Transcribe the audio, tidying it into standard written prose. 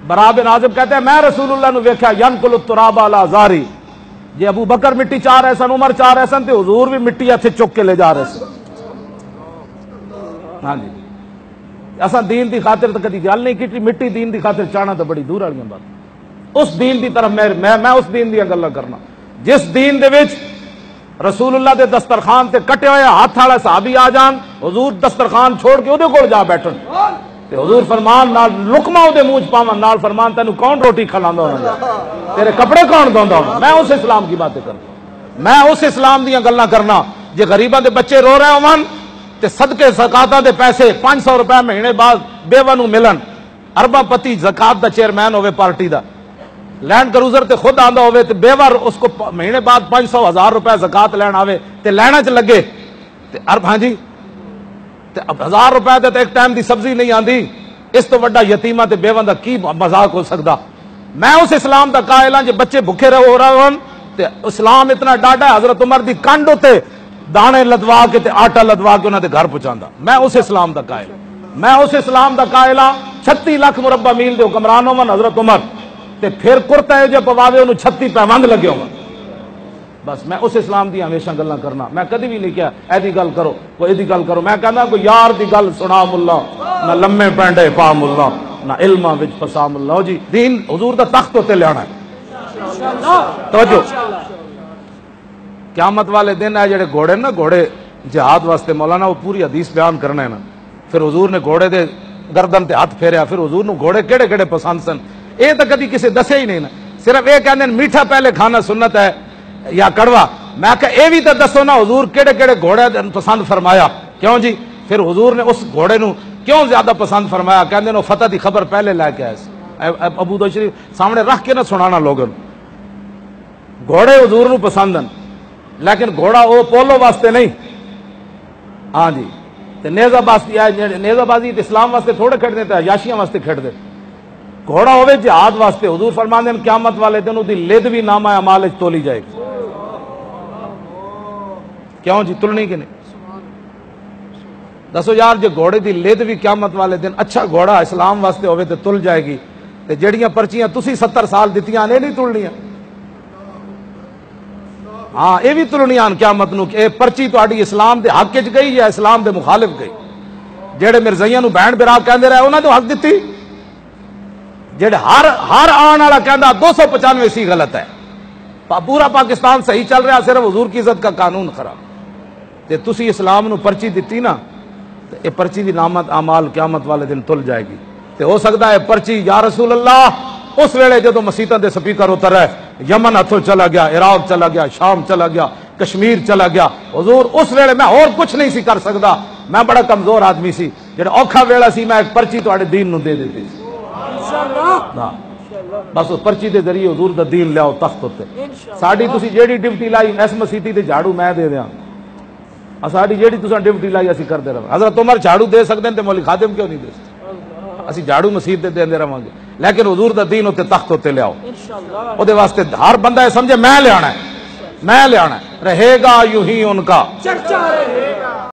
برا بن عازب کہتے ہیں میں رسول اللہ نو ویکھیا ینقل التراب علی زاری، جی ابو بکر مٹی چاہ رہے سن، عمر چاہ رہے سن، تے حضور بھی مٹی ہتھے چک کے لے جا رہے سن۔ ہاں جی اساں دین دی خاطر تو کدی گل نہیں کی، مٹی دین دی خاطر چاہنا تو بڑی دور والی بات۔ اس دین دی طرف میں اس دین دی گلاں کرنا جس دین دے وچ رسول اللہ دے دسترخوان تے کٹے ہوئے ہاتھ والا صحابی آ جان، حضور دسترخوان چھوڑ کے اودے کول جا بیٹھن تے حضور فرمان نال لقمہ اودے منہ چ پاون، نال فرمان تینوں کون روٹی کھلاندا ہونا، تیرے کپڑے کون دھوندا ہونا۔ میں اس اسلام کی باتیں کرنا، میں اس اسلام دیاں گلاں کرنا جے غریباں دے بچے رو رہے ہون تے صدقے زکاتاں دے پیسے 500 روپے مہینے بعد بیوہ نو ملن، ارباں پتی زکات دا چیئرمین ہوے پارٹی دا، لینڈ کروزر تے خود آندا ہوئے تے بیوہ اس کو مہینے بعد 500,000 روپے زکات لین آوے تے لینا چ لگے تے ہاں جی تے 1000 روپے تے ایک ٹائم دی سبزی نہیں آندی، اس تو وڈا یتیمہ تے بیوہ دا کی مذاق ہو سکدا۔ میں اس اسلام دا قائل ہاں جے بچے بھکھے ہو رہے ہون تے اسلام اتنا ڈاڈا ہے، حضرت عمر دی کنڈ تے دانے لدوا کے تے آٹا لدوا کے انہاں دے گھر پہنچاندا۔ میں اس اسلام دا قائل، میں اس اسلام دا قائل ہاں 36 لاکھ مربع میل دے حکمران ہون حضرت عمر تے پھر کرتا ہے جو پواوے انہوں 36 پیوند لگے ہوگا۔ بس میں اس اسلام دی ہمیشہ گلاں کرنا، میں کدی بھی نہیں کیا ایدی گل کرو کوئی ایدی گل کرو، میں کہنا کوئی یار دی گل سنا ملا نہ لمے پینڈے پا ملا نہ علماں وچ فسا ملا۔ جی دین حضور دا تخت تے لیانا ہے۔ توجہ قیامت والے دن ہے جڑے گھوڑے نا، گھوڑے جہاد واسطے مولانا وہ پوری حدیث بیان کرنا ہے نا، پھر حضور نے گھوڑے دے گردن تے ہاتھ پھیریا، پھر حضور نو گھوڑے کیڑے کیڑے پسند سن اے تو کدی کسی دسے ہی نہیں نا، صرف یہ کہنے میٹھا پہلے کھانا سنت ہے یا کڑوا۔ میں کہ اے بھی تو دسو نا حضور کیڑے کیڑے گھوڑے پسند فرمایا، کیوں جی؟ پھر حضور نے اس گھوڑے نو کیوں زیادہ پسند فرمایا؟ کہندے نو فتح دی خبر پہلے لے کے آئے، ابو داؤد شریف سامنے رکھ کے نہ سنانا لوگوں۔ گھوڑے حضور نو پسند ہیں لیکن گھوڑا وہ پولو واسطے نہیں، ہاں جی تے نیزہ بازی اسلام واسطے تھوڑے کھیڈ دیتا ہے، یاشیاں واسطے کھیڈ دے۔ گھوڑا ہوئے جہاد واسطے، حضور فرماندے ہیں قیامت والے دن دی لد بھی نامہ اعمال وچ تولی جائے گی۔ کیوں جی تلنی کہ نہیں؟ دسو یار جے گھوڑے دی لد بھی قیامت والے دن اچھا گھوڑا اسلام واسطے ہوئے تے تل جائے گی، تے جڑیاں پرچیاں تسی 70 سال دتیاں نے نہیں تلنیاں، ہاں یہ بھی تلنیاں قیامت نو کہ اے پرچی تہاڈی اسلام دے حق وچ گئی یا اسلام دے مخالف گئی۔ جڑے مرزائیاں نو بہن برا کہندے رہے انہاں تو حق دتی، جڑے ہر آن والا کہندا 295 سی غلط ہے، پورا پاکستان صحیح چل رہا، صرف حضور کی عزت کا قانون خراب۔ تے تسی اسلام نو پرچی دتی نا، تے اے پرچی دی نامت اعمال قیامت والے دن تل جائے گی۔ تے ہو سکتا ہے پرچی یا رسول اللہ اس ویلے جدو مسیتاں دے سپیکر اتر رہے، یمن ہتھوں چلا گیا، عراق چلا گیا، شام چلا گیا، کشمیر چلا گیا، حضور اس ویلے میں اور کچھ نہیں سی کر سکتا، میں بڑا کمزور آدمی سی، جڑا اوکھا ویلا سی میں ایک پرچی تہاڈے دین نو دے دیتی سی، بس اس پرچی دے ذریعے حضور دا دین لیاؤ تخت تے۔ ساڈی تسی جیڑی ڈیوٹی لائی اس مسیتی تے جھاڑو میں دے دیاں، ساڈی جیڑی تساں ڈیوٹی لائی اسی کردے رہاں۔ حضرت عمر جھاڑو دے سکدے تے مولوی خادم کیوں نہیں دے سکتے؟ اسی جھاڑو مسیت دے دیندے رہاں گے، لیکن حضور دا دین تے تخت تے لیاؤ۔ او دے واسطے ہر بندہ یہ سمجھے میں لے آنا ہے، میں لے آنا ہے، رہے گا یوں ہی ان کا چرچا رہے